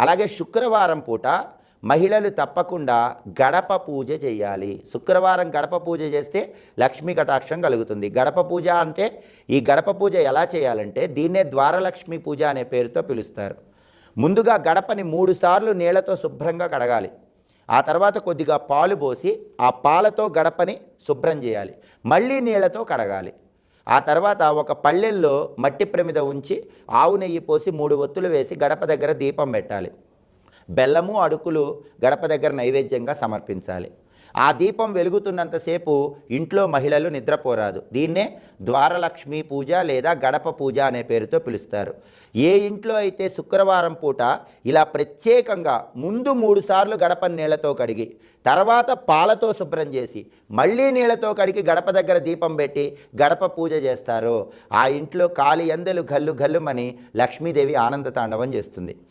అలాగే శుక్రవారం పూట మహిళలు తప్పకుండా గడప పూజ చేయాలి. శుక్రవారం గడప పూజ చేస్తే లక్ష్మీ కటాక్షం కలుగుతుంది. గడప పూజ అంటే ఈ గడప పూజ ఎలా చేయాలంటే దీన్నే ద్వారలక్ష్మి పూజ అనే పేరుతో పిలుస్తారు. ముందుగా గడపని 3 సార్లు నీళ్లతో శుభ్రంగా కడగాలి. ఆ తర్వాత కొద్దిగా పాలు పోసి ఆ పాలతో గడపని శుభ్రం చేయాలి. మళ్ళీ నీళ్లతో కడగాలి. ఆ తర్వాత ఒక పళ్ళెల్లో మట్టి ప్రమిద ఉంచి ఆవు నెయ్యి పోసి 3 ఒత్తులు వేసి గడప దగ్గర దీపం పెట్టాలి. బెల్లము అడుకులు గడప దగ్గర నైవేద్యంగా సమర్పించాలి. ఆ దీపం వెలుగుతున్నంతసేపు ఇంట్లో మహిళలు నిద్రపోరాదు. దీన్నే ద్వారలక్ష్మి పూజ లేదా గడప పూజ అనే పేరుతో పిలుస్తారు. ఏ ఇంట్లో అయితే శుక్రవారం పూట ఇలా ప్రత్యేకంగా ముందు 3 సార్లు గడప నీళ్లతో కడిగి తర్వాత పాలతో శుభ్రం చేసి మళ్ళీ నీళ్లతో కడిగి గడప దగ్గర దీపం పెట్టి గడప పూజ చేస్తారో ఆ ఇంట్లో కాలి అందెలు గల్లు గల్లుమని లక్ష్మీదేవి ఆనంద తాండవం చేస్తుంది.